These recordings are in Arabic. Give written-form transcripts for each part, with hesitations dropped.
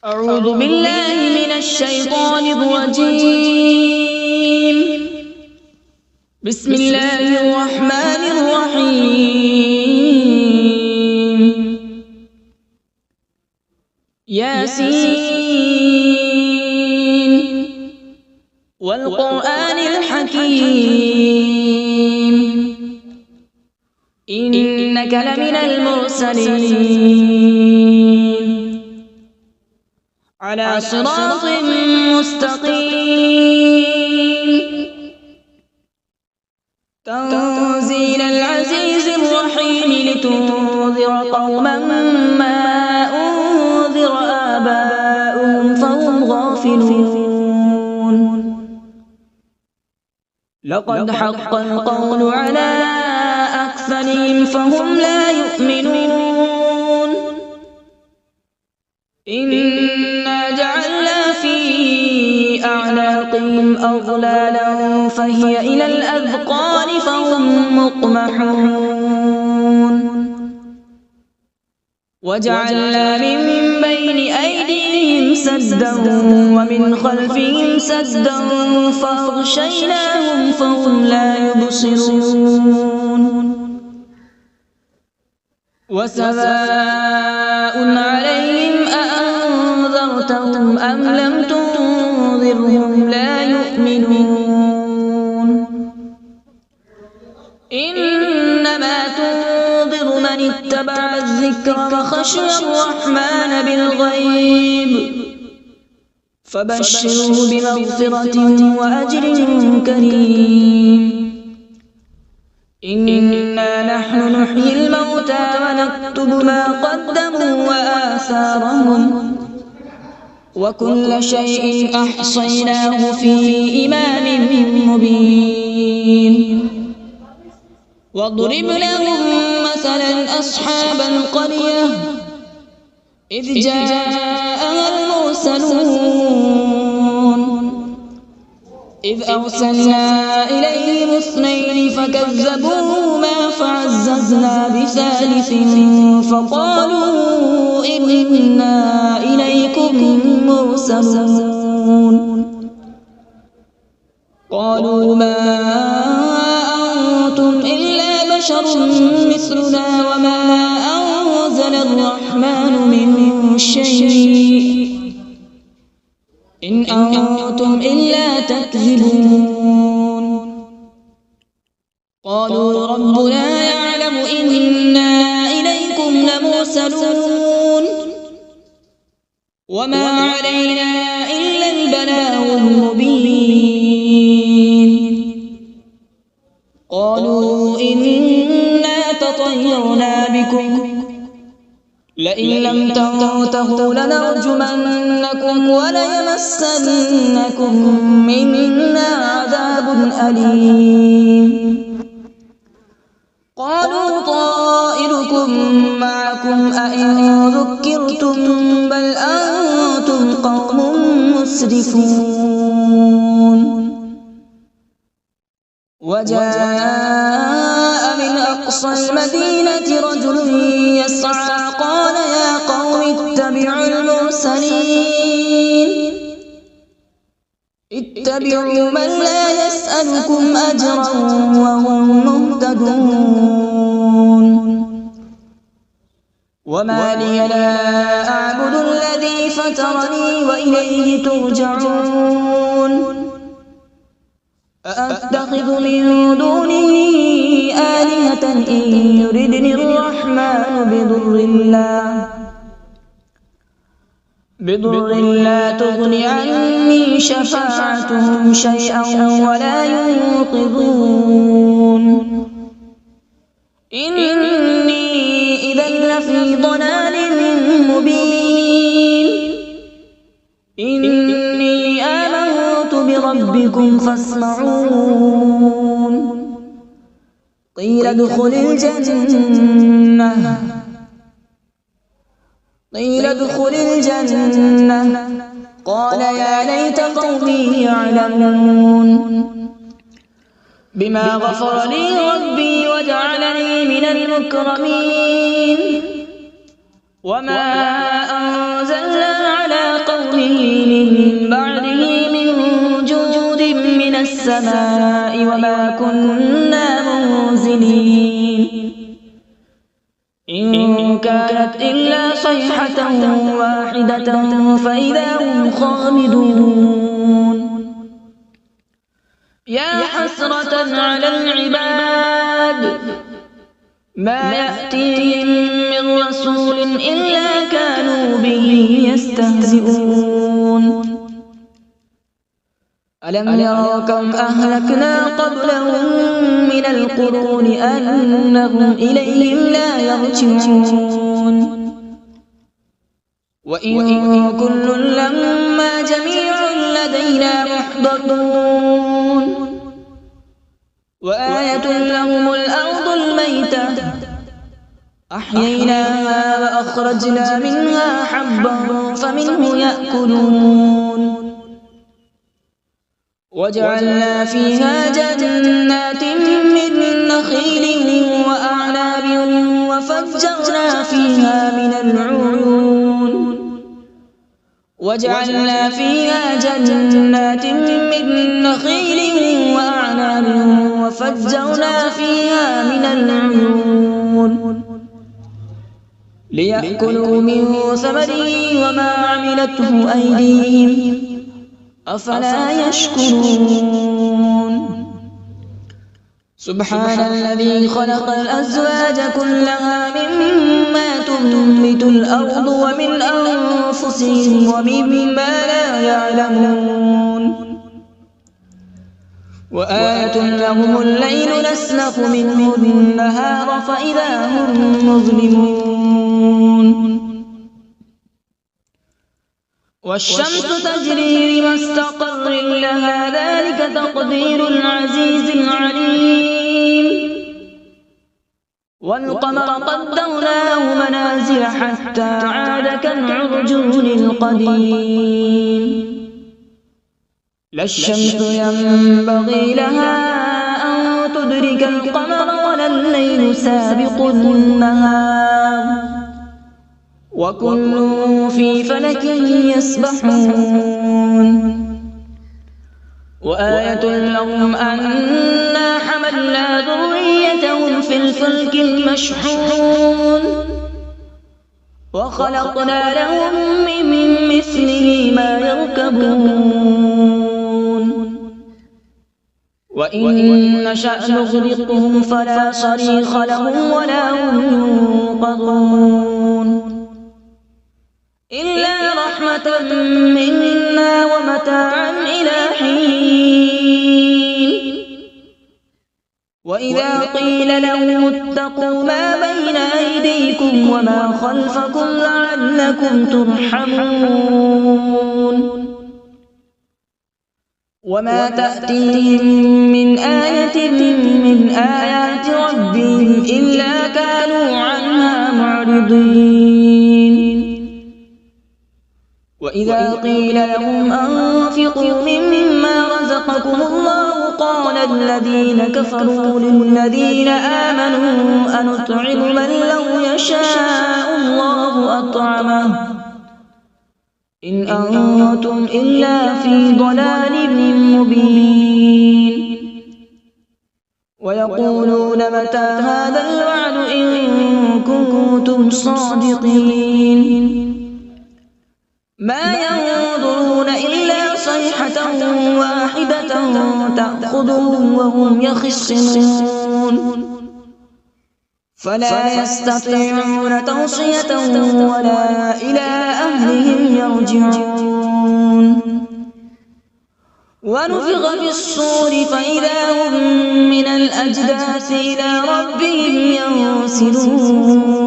أعوذ بالله من الشيطان الرجيم. بسم الله الرحمن الرحيم. ياسين والقرآن الحكيم إنك لمن المرسلين على صراط مستقيم تنزيل العزيز الرحيم لتنذر قوما ما أنذر آباؤهم فهم غافلون. لقد حق القول على أكثرهم فهم لا يؤمنون. إنا جعلنا في أعناقهم أغلالا فهي إلى الأذقان فهم مقمحون. وجعلنا من بين أيديهم سدا ومن خلفهم سدا فأغشيناهم فهم لا يبصرون. وسواء عليهم أأنذرتهم أم لم تنذرهم لا يؤمنون. إنما تنذر من اتبع الذكر وخشي الرحمن بالغيب فبشره بمغفرة وأجر كريم. إنا نحن نحيي الموتى ونكتب ما قدموا وآثارهم وكل شيء أحصيناه في إمام مبين. واضرب لهم مثلا أصحاب القرية إذ جاءها المرسلون إذ أرسلنا إليهم اثنين فكذبوهما فعززنا بثالث فقالوا إنا إليكم مرسلون. قالوا ما أنتم إلا بشر مثلنا وما أنزل الرحمن من شيء إن أنتم إلا تكذبون. قالوا ربنا يعلم إنا إليكم لمرسلون وما علينا إلا البلاغ المبين. قالوا إنا تطيرنا بكم لئن لم تنتهوا لنرجمنكم وليمسنكم منا عذاب أليم. قالوا طائركم معكم أئن ذكرتم بل أنتم قوم مسرفون. وجاء من أقصى المدينة رجل يسعى قال يا قوم اتبعوا المرسلين اتبعوا من لا يسألكم أجرا وهم مهتدون. وما لي لا أعبد الذي فطرني وإليه ترجعون. أأتخذ من دونه آلهة إن يردني الرحمن بضر لا تغن عني شفاعتهم شيئا ولا ينقذون. إني إذا لفي ضلال مبين. إني آمنت بربكم فاسمعون. قيل ادخل الجنة قال يا ليت قومي يعلمون بما غفر لي ربي وجعلني من المكرمين. وما أنزلنا على بعده من جود من السماء وما كنا منزلين إن كانت إلا صيحة واحدة فإذا هم خامدون يا حسرة على العباد ما يأتيهم من رسول إلا كانوا به يستهزئون ألم يروا كم أهلكنا قبلهم من القرون أنهم إليهم لا يرجعون وإن كل لما جميع لدينا محضرون وآية لهم الأرض الميتة أحييناها وأخرجنا منها حبا فمنه يأكلون وجعلنا فيها جنات من نخيل وأعناب وفجرنا فيها من العيون وجعلنا فيها جنات من نخيل وأعناب وفجرنا فيها من العيون ليأكلوا من ثمره وما عملته أيديهم أفلا يشكرون سبحان الذي خلق الأزواج كلها مما تنبت الأرض ومن أنفسهم ومما لا يعلمون وآية لهم الليل نسلخ منه النهار فإذا هم مظلمون والشمس تجري لمستقر لها ذلك تقدير العزيز العليم والقمر قدرناه منازل حتى عاد كالعرجون القديم لا الشمس ينبغي لها أن تدرك القمر ولا الليل سابق النهار وكل في فلك يسبحون وآية لهم أنا حملنا ذريتهم في الفلك المشحون وخلقنا لهم من مثله ما يركبون وإن نشأ نغرقهم فلا صريخ لهم ولا هم ينقذون إلا رحمة منا ومتاعا إلى حين وإذا قيل لهم اتقوا ما بين أيديكم وما خلفكم لعلكم ترحمون وما تأتيهم من آية من آيات ربهم إلا كانوا عنها معرضين وإذا قيل لهم أنفقوا مما رزقكم الله قال الذين كفروا للذين آمنوا أنطعم من لو يشاء الله أطعمه إن أنتم إلا في ضلال مبين ويقولون متى هذا الوعد إن كنتم صادقين ما ينظرون إلا صيحة واحدة تأخذهم وهم يخصمون فلا يستطيعون توصية ولا إلى أهلهم يرجعون ونفخ في الصور فإذا هم من الأجداث إلى ربهم ينسلون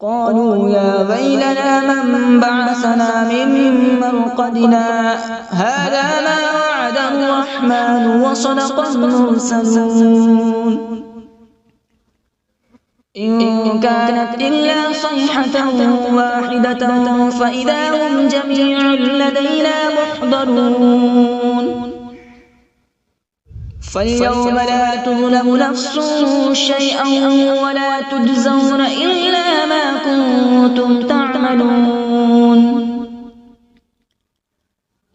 قالوا يا ويلنا من بعثنا من مرقدنا هذا ما وعد الرحمن وصدق المرسلون إن كانت إلا صيحة واحدة فإذا هم جميع لدينا محضرون فاليوم لا تظلم نفس شيئا ولا تجزون إلا ما كنتم تعملون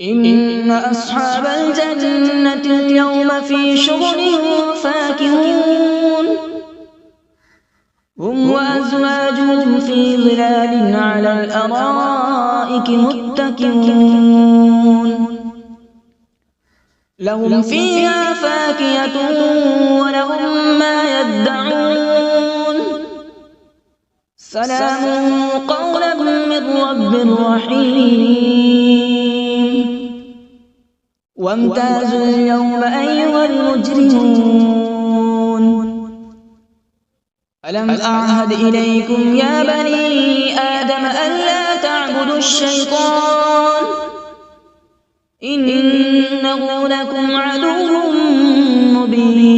إن أصحاب الجنة اليوم في شغل فاكهون هم وأزواجهم في ظلال على الأرائك متكئون لهم فيها فاكهة ولهم ما يدعون سلام قولا من رب رحيم وامتازوا اليوم أيها المجرمون ألم أعهد إليكم يا بني آدم ألا تعبدوا الشيطان إنه لكم عدو مبين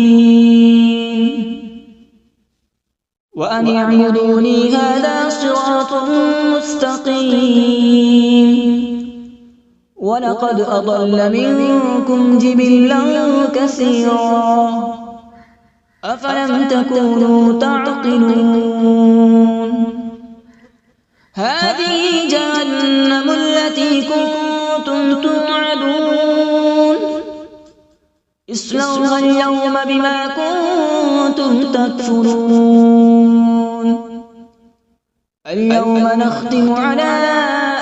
وأن اعبدوني هذا صراط مستقيم ولقد أضل منكم جبلا كثيرا أفلم تكونوا تعقلون هذه جهنم التي كنتم توعدون اصلوها اليوم بما كنتم تكفرون اليوم نختم على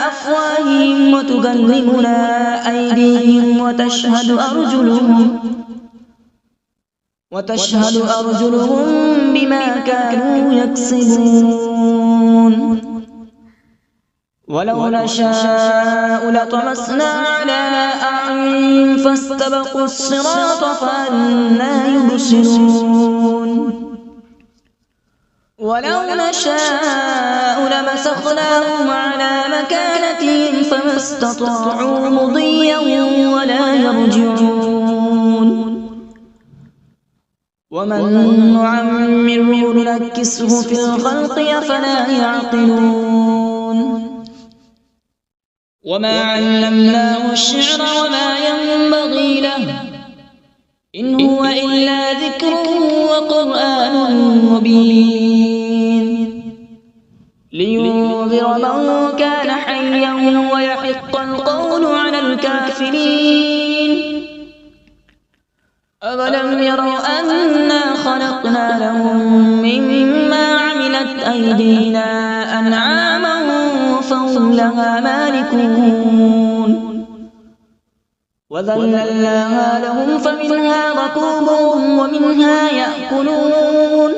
أفواههم وتكلمنا أيديهم وتشهد أرجلهم بما كانوا يكسبون ولو نشاء لطمسنا على أعينهم فاستبقوا الصراط فأنى يبصرون ولو نشاء لمسخناهم على مكانتهم فما استطاعوا مضيا ولا يرجعون ومن نعمره ننكسه في الخلق أفلا يعقلون وما علمناه الشعر وما ينبغي له إن هو إلا ذكر وقرآن مبين لينذر من كان حيا ويحق القول على الكافرين أولم يروا أنا خلقنا لهم مما عملت أيدينا أنعاما فهم لها مالكون وذللناها لهم فمنها ركوبهم ومنها يأكلون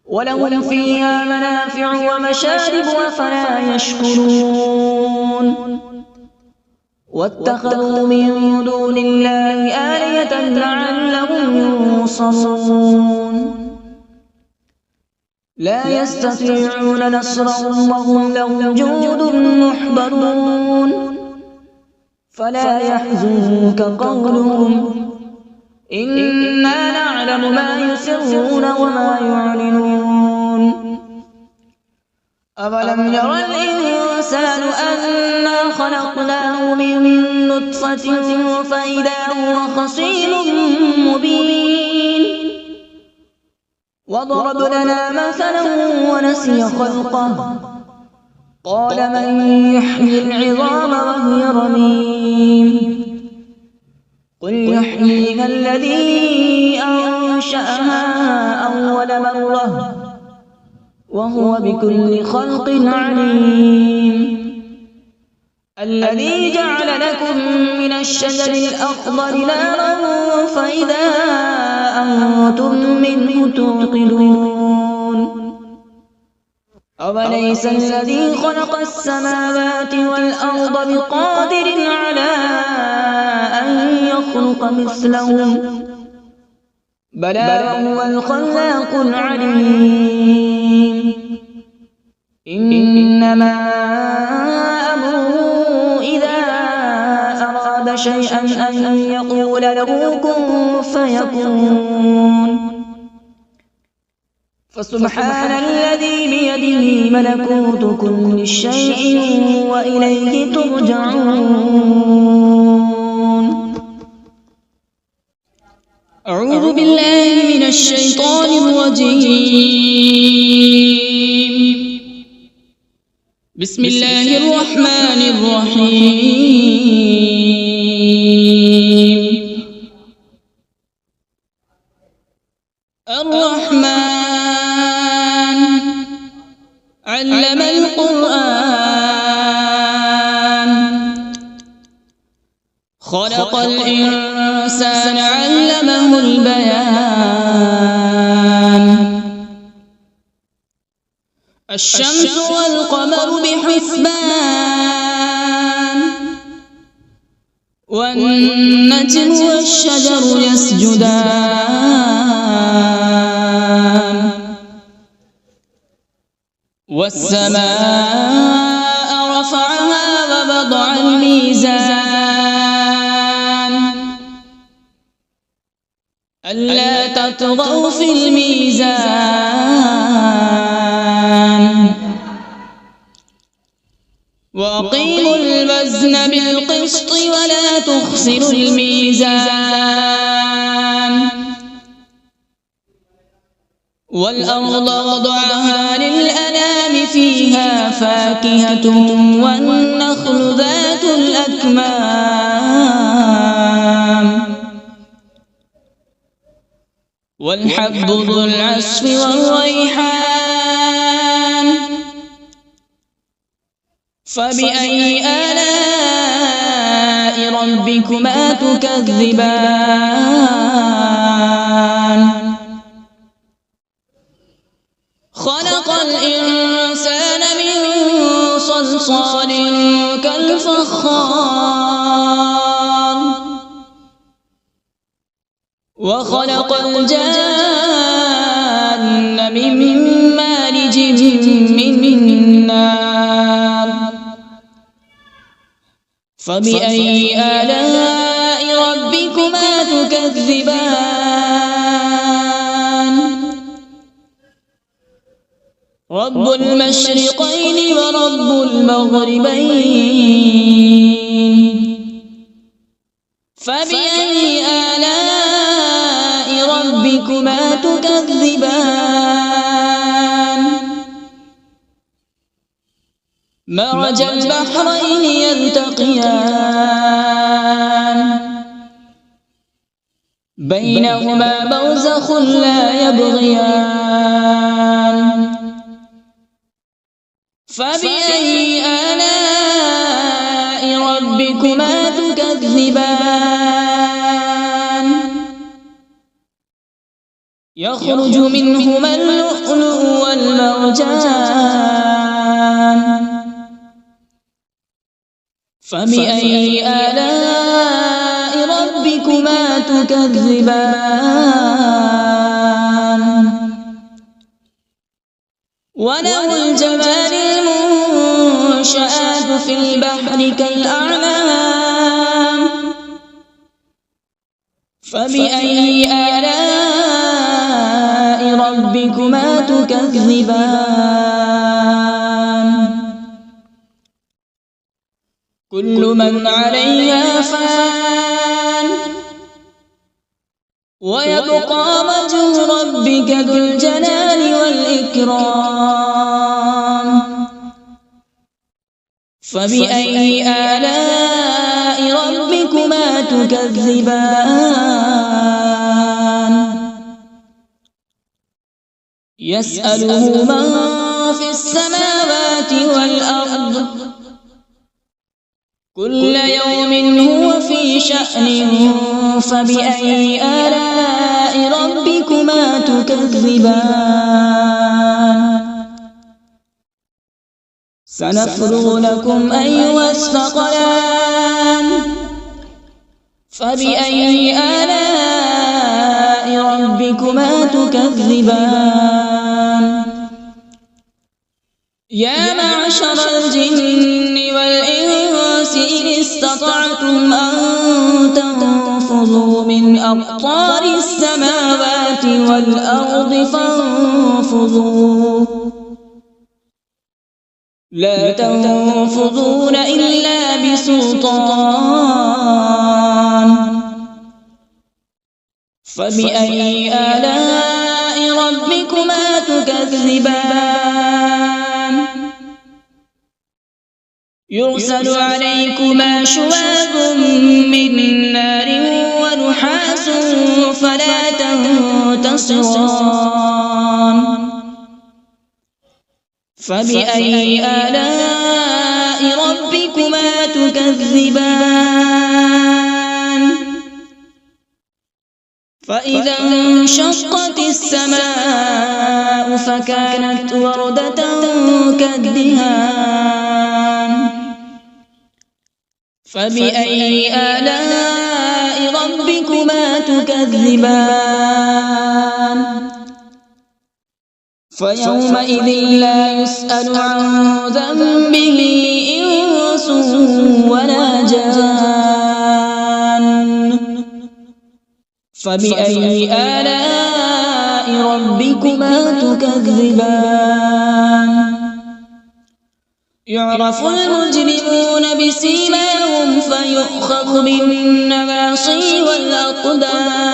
ولهم فيها منافع ومشارب أفلا يشكرون واتخذوا من دون الله آلهة لعلهم ينصرون لا يستطيعون نصرهم وهم لهم جند محضرون فلا يحزنك قولهم إنا نعلم ما يسرون وما يعلنون أولم ير الإنسان أنا خلقناه من نطفة فإذا هو خصيم مبين وضرب لنا مثلا ونسي خلقه قال من يحيي العظام وهي رميم قل يحييها الذي أنشأها أول مرة وهو بكل خلق عليم الذي جعل لكم من الشجر الأخضر نارا فإذا أنتم منه توقدون أوليس الذي خلق السماوات والأرض بقادر على أن يخلق مثلهم بلى وهو الخلاق العليم إنما أمره إذا أراد شيئا أن يقول له كن فيكون فسبحان الذي بيده ملكوت كل شيء وإليه ترجعون أعوذ بالله من الشيطان الرجيم بسم الله الرحمن الرحيم. الرحمن علم القرآن، خلق الإنسان علمه البيان. الشمس والقمر بحسبان، والنجم والشجر يسجدان. والسماء رفعها ووضع الميزان، ألا تطغوا في الميزان. وأقيموا الوزن بالقسط ولا تخسروا الميزان. والأرض وضعها للأنام، فيها فاكهة والنخل ذات الأكمام، والحب ذو العصف والريحان. فبأي آلاء ربكما تكذبان؟ خلق الإنسان من صلصال كالفخار، وخلق الجان من مارج من نار. فبأي آلاء ربكما تكذبان؟ رب المشرقين ورب المغربين. فبأي آلاء ربكما تكذبان؟ مرج البحرين يلتقيان، بينهما برزخ لا يبغيان. فبأي آلاء ربكما تكذبان؟ يخرج منهما اللؤلؤ والمرجان. فبأي آلاء ربكما تكذبان؟ وله الجوار المنشآت في البحر كالأعلام. فبأي آلاء ربكما تكذبان؟ كل من عليها فان، ويبقى وجه ربك ذو الجلال والإكرام. فبأي آلاء ربكما تكذبان؟ يسأله من في السماوات والأرض، كل يوم هو في شأن. فبأي آلاء ربكما تكذبان؟ سنفرغ لكم أيها الثقلان. فبأي آلاء ربكما تكذبان؟ يا معشر الجن والإنس إن استطعتم أن تنفذوا من أقطار السماوات والأرض فانفذوا، لا تنفذون إلا بسلطان. فبأي آلاء ربكما تكذبان؟ يرسل عليكما شواظ من نار ونحاس فلا تنتصران فبأي آلاء ربكما تكذبان فإذا انشقت السماء فكانت وردة كالدهان فبأي آلاء ربكما تكذبان فيومئذ لا يسأل عن ذنبه إنس ولا جان فبأي آلاء ربكما تكذبان يعرف المجرمون بسيماهم فيؤخذ بالنواصي والأقدام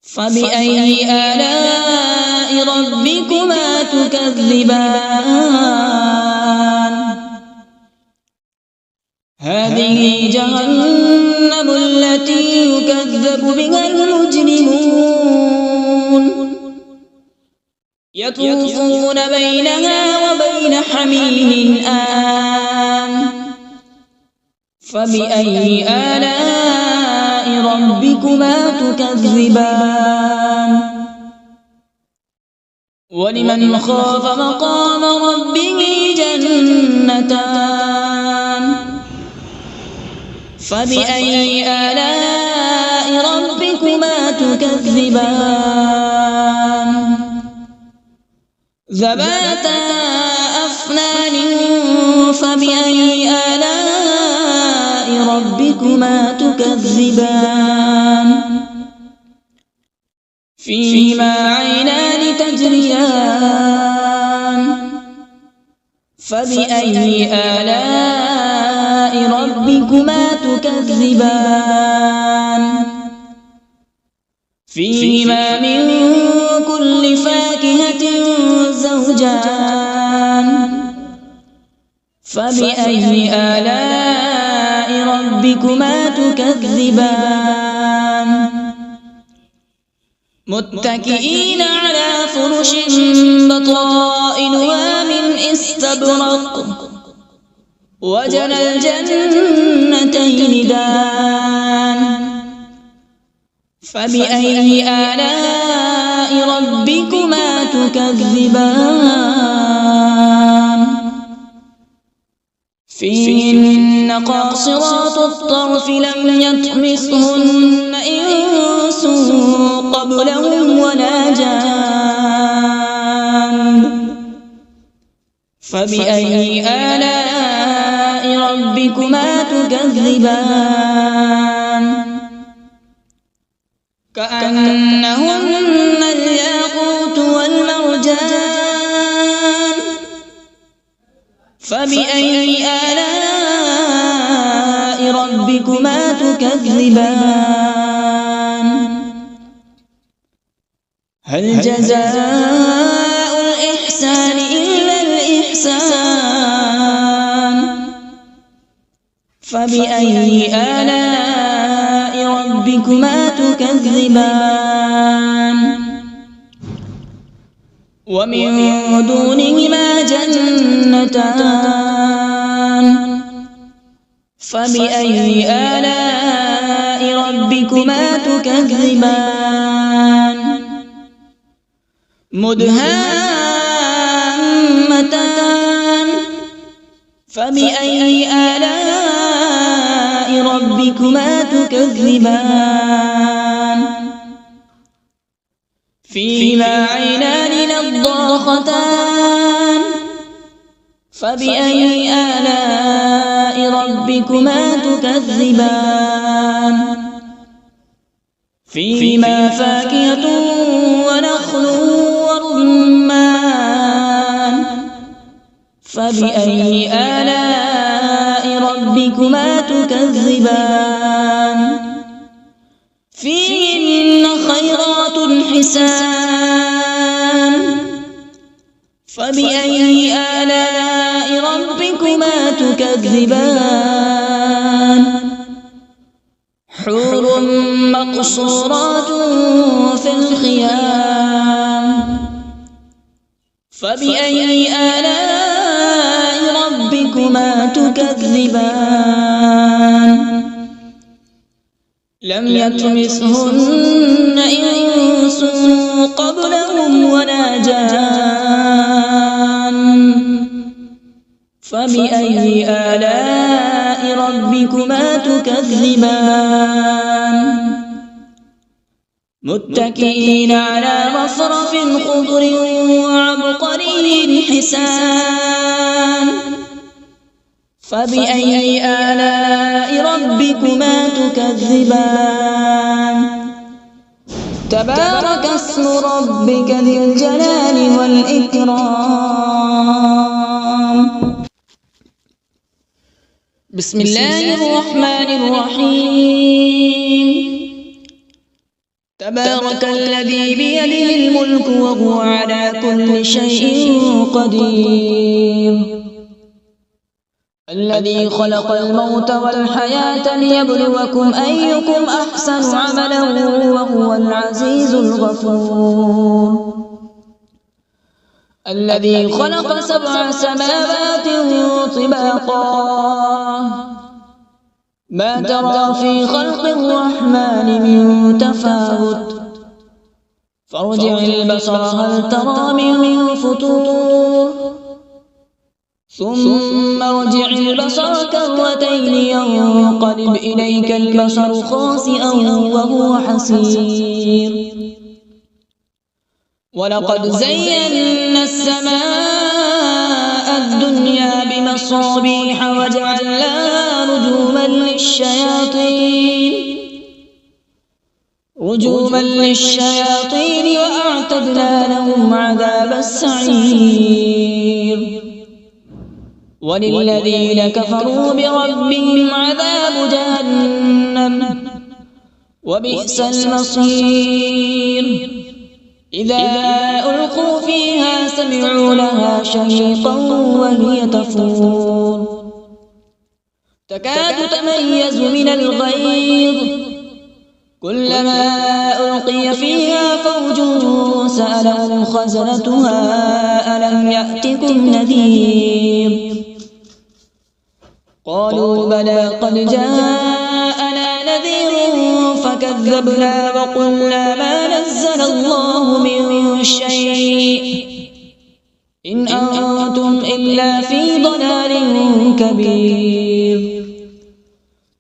فبأي آلاء ربكما تكذبان هذه جهنم التي يكذب بها المجرمون يطوفون بينها وبين حميم آن فبأي آلاء ربكما تكذبان ولمن خاف مقام ربه جنتان فبأي آلاء ربكما تكذبان ذواتا أفنان فبأي آلاء ربكما تكذبان فيهما عينان تجريان فبأي آلاء ربكما تكذبان فيهما من كل فاكهة زوجان فبأي آلاء ربكما تكذبان متكئين على فرش بطائنها من استبرق وجنى الجنتين دان فبأي آلاء ربكما تكذبان فيهن قاصرات الطرف لم يطمثهن إنس قبلهم ولا جان فبأي آلاء ربكما تكذبان كأنهن الياقوت والمرجان فبأي آلاء ربكما تكذبان هل جزاء الإحسان إلا الإحسان فبأي آلاء ربكما تكذبان ومن دونهما جنتان فبأي آلاء ربكما تكذبان مدهامتان فبأي آلاء ربكما تكذبان فيهما عينان نضاختان فبأي آلاء ربكما تكذبان فيهما فاكهة ونخل ورمان فبأي آلاء ربكما تكذبان فيهن خيرات حسان فبأي آلاء ربكما ربكما تكذبان حور مقصورات في الخيام فبأي آلاء ربكما تكذبان لم يطمثهن إنس قبلهم ولا جان فبأي آلاء ربكما تكذبان متكئين على رفرف خضر وعبقري حسان فبأي آلاء ربكما تكذبان تبارك اسم ربك ذي الجلال والإكرام بسم الله الرحمن الرحيم تبارك الذي بيده الملك وهو على كل شيء قدير الذي خلق الموت والحياة ليبلوكم أيكم أحسن عملا وهو العزيز الغفور الذي خلق 7 سماوات طباقا ما ترى في خلق الرحمن من تفاوت فارجع البصر هل ترى من فطور ثم ارجع البصر كرتين ينقلب إليك البصر خاسئا وهو حسير ولقد زينا السماء الدنيا بمصابيح وجعلناها رجوما للشياطين وأعتدنا لهم عذاب السعير وللذين كفروا بربهم عذاب جهنم وبئس المصير إذا ألقوا فيها سمعوا لها شهيقا وهي تفور تكاد تميز من الغيظ كلما ألقي فيها فوج سألهم خزنتها ألم يأتكم نذير قالوا بلى قد جاءنا نذير فكذبنا وقلنا ما نزل الله من شيء إن أنتم إلا في ضلال كبير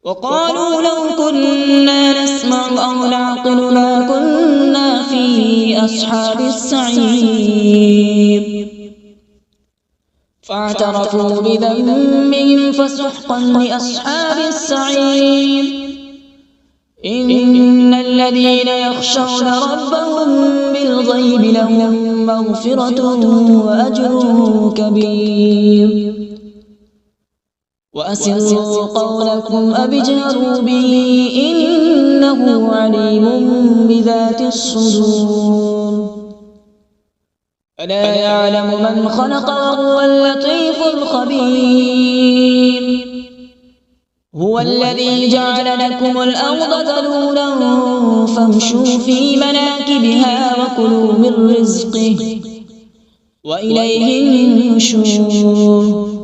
وقالوا لو كنا نسمع أو نعقل ما كنا في أصحاب السعير فاعترفوا بذنبهم فسحقا لأصحاب السعير إن الذين يخشون ربهم بالغيب لهم مغفرة وأجر كبير وأسروا قولكم أو اجهروا به إنه عليم بذات الصدور ألا يعلم من خلق وهو اللطيف الخبير هو الذي جعل لكم الأرض ذلولا فامشوا في مناكبها وكلوا من رزقه وإليه النشور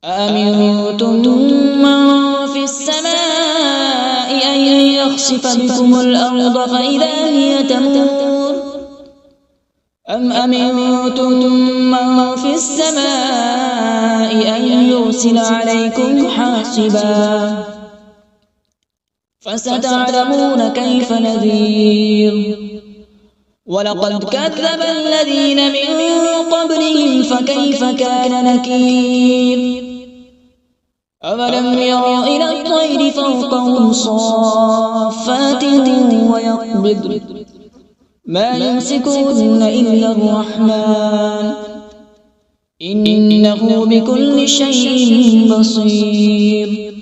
أأمنتم من في السماء أن يخسف بكم الأرض فإذا هي تمور أم أمنتم من في السماء أن يرسل عليكم حاصبا فستعلمون كيف نذير ولقد كذب الذين من قبلهم فكيف كان نكير أولم يروا إلى الطير فوقهم صافات ويقبض ما يمسكهن إلا الرحمن إنه بكل شيء بصير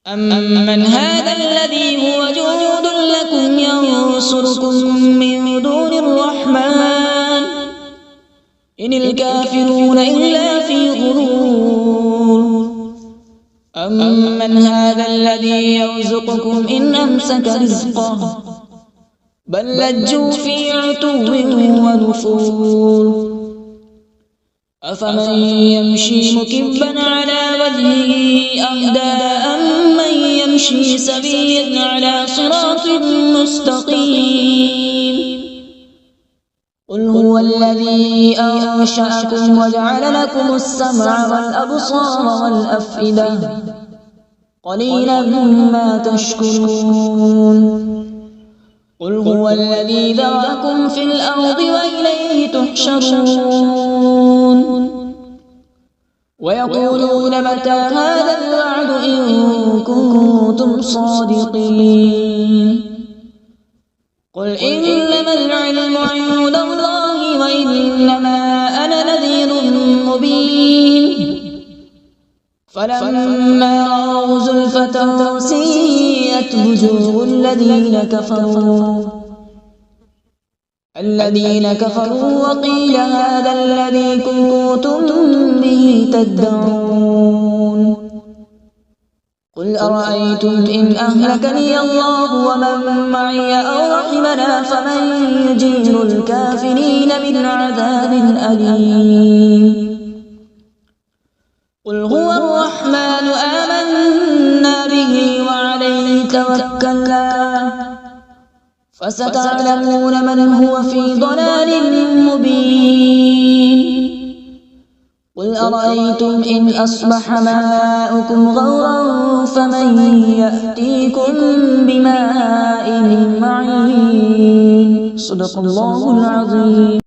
أمن هذا الذي هو جند لكم ينصركم من دون الرحمن إن الكافرون إلا في غرور أمن هذا الذي يرزقكم إن أمسك رزقه بل لجوا في عتو ونفور أفمن يمشي مكبا على وجهه أهدى أمن يمشي سويا على صراط مستقيم قل هو الذي أنشأكم وجعل لكم السمع والأبصار والأفئدة قليلا ما تشكرون قل هو الذي ذرأكم في الأرض وإليه تحشرون ويقولون متى هذا الوعد إن كنتم صادقين قل إنما العلم عند الله وإنما أنا نذير مبين فلما رأوا زلفة سيئت وجوه الذين كفروا وقيل هذا الذي كنتم به تدعون قل أرأيتم إن أهلكني الله ومن معي أو رحمنا فمن يجير الكافرين من عذاب أليم قل هو الرحمن آمنا به وعليه توكلنا فستعلمون من هو في ضلال مبين قل أرأيتم إن أصبح ماؤكم غورا فمن يأتيكم بماء معين صدق الله العظيم.